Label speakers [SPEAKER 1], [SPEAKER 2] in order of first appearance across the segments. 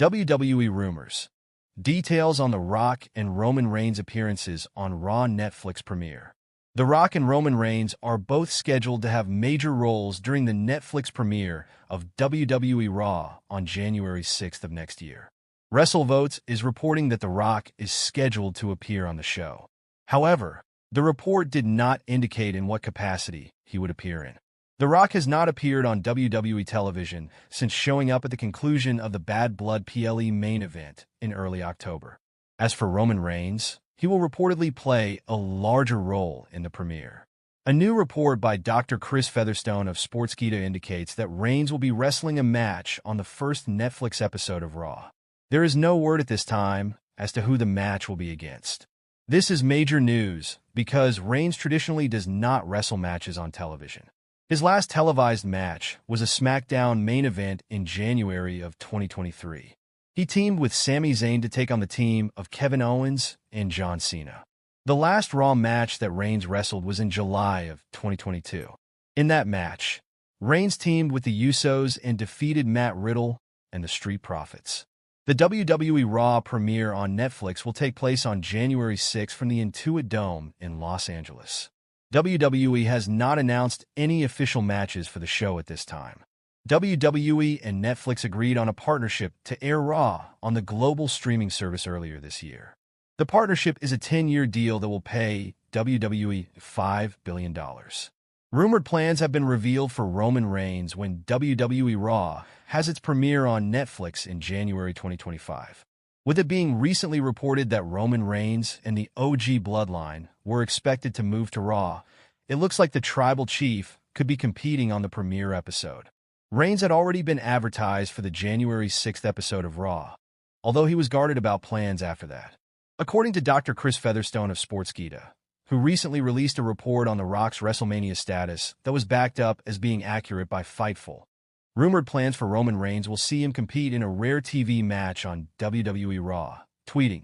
[SPEAKER 1] WWE rumors. Details on The Rock and Roman Reigns appearances on Raw Netflix premiere. The Rock and Roman Reigns are both scheduled to have major roles during the Netflix premiere of WWE Raw on January 6th of next year. WrestleVotes is reporting that The Rock is scheduled to appear on the show. However, the report did not indicate in what capacity he would appear in. The Rock has not appeared on WWE television since showing up at the conclusion of the Bad Blood PLE main event in early October. As for Roman Reigns, he will reportedly play a larger role in the premiere. A new report by Dr. Chris Featherstone of Sportskeeda indicates that Reigns will be wrestling a match on the first Netflix episode of Raw. There is no word at this time as to who the match will be against. This is major news because Reigns traditionally does not wrestle matches on television. His last televised match was a SmackDown main event in January of 2023. He teamed with Sami Zayn to take on the team of Kevin Owens and John Cena. The last Raw match that Reigns wrestled was in July of 2022. In that match, Reigns teamed with the Usos and defeated Matt Riddle and the Street Profits. The WWE Raw premiere on Netflix will take place on January 6 from the Intuit Dome in Los Angeles. WWE has not announced any official matches for the show at this time. WWE and Netflix agreed on a partnership to air Raw on the global streaming service earlier this year. The partnership is a 10-year deal that will pay WWE $5 billion. Rumored plans have been revealed for Roman Reigns when WWE Raw has its premiere on Netflix in January 2025. With it being recently reported that Roman Reigns and the OG Bloodline were expected to move to Raw, it looks like the Tribal Chief could be competing on the premiere episode. Reigns had already been advertised for the January 6th episode of Raw, although he was guarded about plans after that. According to Dr. Chris Featherstone of Sportskeeda, who recently released a report on The Rock's WrestleMania status that was backed up as being accurate by Fightful, rumored plans for Roman Reigns will see him compete in a rare TV match on WWE Raw, tweeting.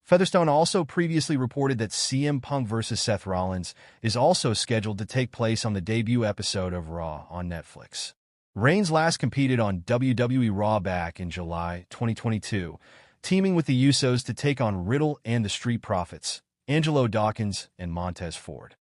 [SPEAKER 1] Featherstone also previously reported that CM Punk vs. Seth Rollins is also scheduled to take place on the debut episode of Raw on Netflix. Reigns last competed on WWE Raw back in July 2022, teaming with the Usos to take on Riddle and the Street Profits, Angelo Dawkins and Montez Ford.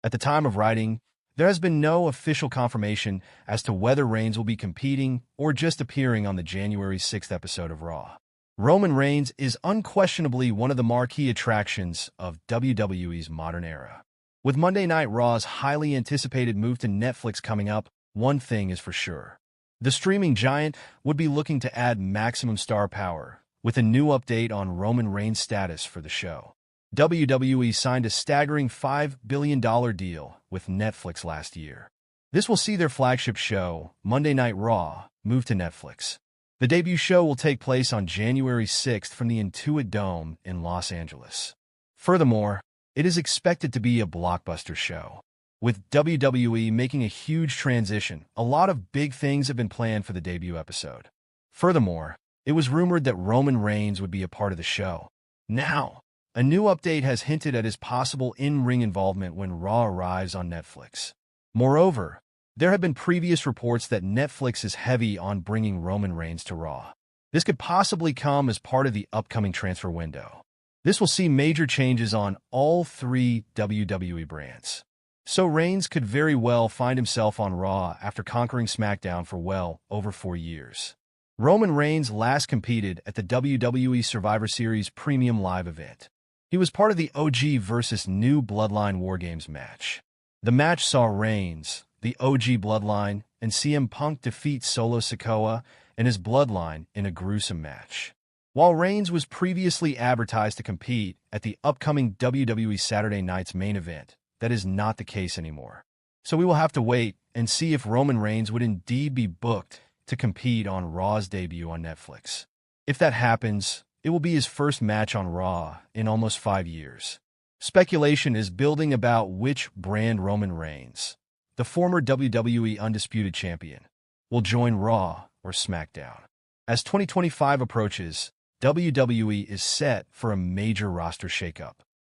[SPEAKER 1] At the time of writing, there has been no official confirmation as to whether Reigns will be competing or just appearing on the January 6th episode of Raw. Roman Reigns is unquestionably one of the marquee attractions of WWE's modern era. With Monday Night Raw's highly anticipated move to Netflix coming up, one thing is for sure. The streaming giant would be looking to add maximum star power with a new update on Roman Reigns' status for the show. WWE signed a staggering $5 billion deal with Netflix last year. This will see their flagship show, Monday Night Raw, move to Netflix. The debut show will take place on January 6th from the Intuit Dome in Los Angeles. Furthermore, it is expected to be a blockbuster show. With WWE making a huge transition, a lot of big things have been planned for the debut episode. Furthermore, it was rumored that Roman Reigns would be a part of the show. Now, a new update has hinted at his possible in-ring involvement when Raw arrives on Netflix. Moreover, there have been previous reports that Netflix is heavy on bringing Roman Reigns to Raw. This could possibly come as part of the upcoming transfer window. This will see major changes on all three WWE brands. So Reigns could very well find himself on Raw after conquering SmackDown for well over 4 years. Roman Reigns last competed at the WWE Survivor Series Premium live event. He was part of the OG versus new Bloodline WarGames match. The match saw Reigns, the OG Bloodline, and CM Punk defeat Solo Sikoa and his Bloodline in a gruesome match. While Reigns was previously advertised to compete at the upcoming WWE Saturday Night's main event, that is not the case anymore. So we will have to wait and see if Roman Reigns would indeed be booked to compete on Raw's debut on Netflix. If that happens, it will be his first match on Raw in almost 5 years. Speculation is building about which brand Roman Reigns, the former WWE Undisputed Champion, will join Raw or SmackDown. As 2025 approaches, WWE is set for a major roster shakeup.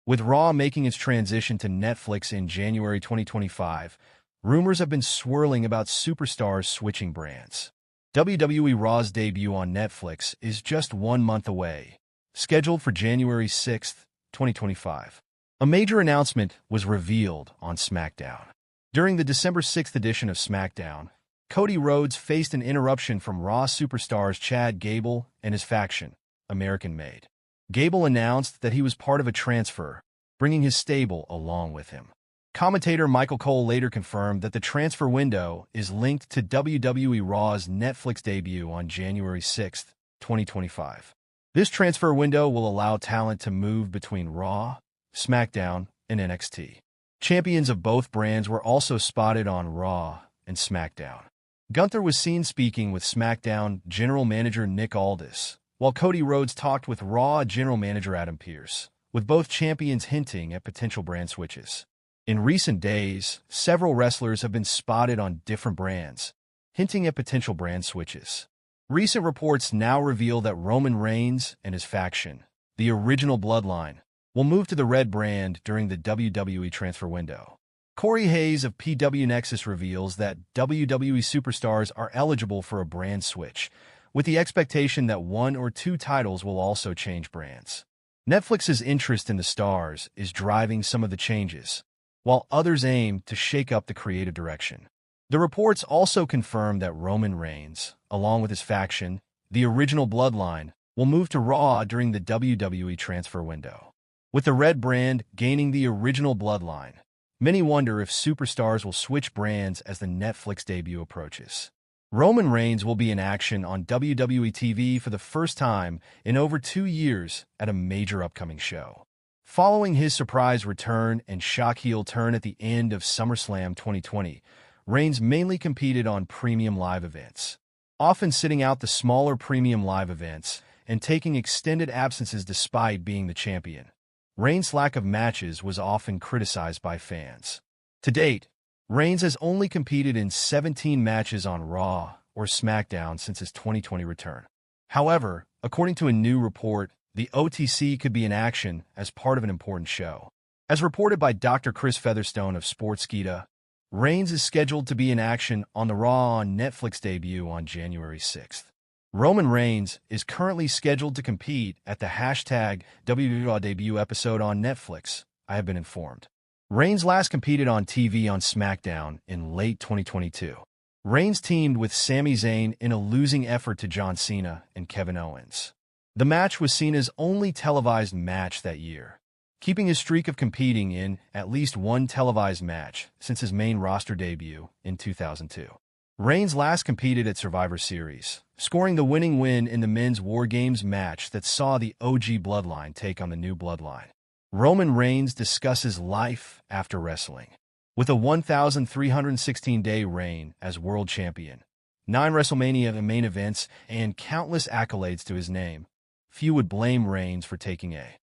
[SPEAKER 1] With Raw making its transition to Netflix in January 2025, rumors have been swirling about superstars switching brands. WWE Raw's debut on Netflix is just 1 month away, scheduled for January 6, 2025. A major announcement was revealed on SmackDown. During the December 6th edition of SmackDown, Cody Rhodes faced an interruption from Raw superstars Chad Gable and his faction, American Made. Gable announced that he was part of a transfer, bringing his stable along with him. Commentator Michael Cole later confirmed that the transfer window is linked to WWE Raw's Netflix debut on January 6, 2025. This transfer window will allow talent to move between Raw, SmackDown, and NXT. Champions of both brands were also spotted on Raw and SmackDown. Gunther was seen speaking with SmackDown General Manager Nick Aldis, while Cody Rhodes talked with Raw General Manager Adam Pearce, with both champions hinting at potential brand switches. In recent days, several wrestlers have been spotted on different brands, hinting at potential brand switches. Recent reports now reveal that Roman Reigns and his faction, the original Bloodline, will move to the Red brand during the WWE transfer window. Corey Hayes of PW Nexus reveals that WWE superstars are eligible for a brand switch, with the expectation that 1 or 2 titles will also change brands. Netflix's interest in the stars is driving some of the changes, while others aim to shake up the creative direction. The reports also confirm that Roman Reigns, along with his faction, the original Bloodline, will move to Raw during the WWE transfer window. With the Red brand gaining the original Bloodline, many wonder if superstars will switch brands as the Netflix debut approaches. Roman Reigns will be in action on WWE TV for the first time in over 2 years at a major upcoming show. Following his surprise return and shock heel turn at the end of SummerSlam 2020, Reigns mainly competed on premium live events, often sitting out the smaller premium live events and taking extended absences despite being the champion. Reigns' lack of matches was often criticized by fans. To date, Reigns has only competed in 17 matches on Raw or SmackDown since his 2020 return. However, according to a new report, the OTC could be in action as part of an important show. As reported by Dr. Chris Featherstone of Sportskeeda, Reigns is scheduled to be in action on the Raw on Netflix debut on January 6th. Roman Reigns is currently scheduled to compete at the #WWE Raw debut episode on Netflix, I have been informed. Reigns last competed on TV on SmackDown in late 2022. Reigns teamed with Sami Zayn in a losing effort to John Cena and Kevin Owens. The match was Cena's only televised match that year, keeping his streak of competing in at least one televised match since his main roster debut in 2002. Reigns last competed at Survivor Series, scoring the winning win in the men's WarGames match that saw the OG Bloodline take on the new Bloodline. Roman Reigns discusses life after wrestling. With a 1,316-day reign as world champion, 9 WrestleMania main events, and countless accolades to his name, few would blame Reigns for taking a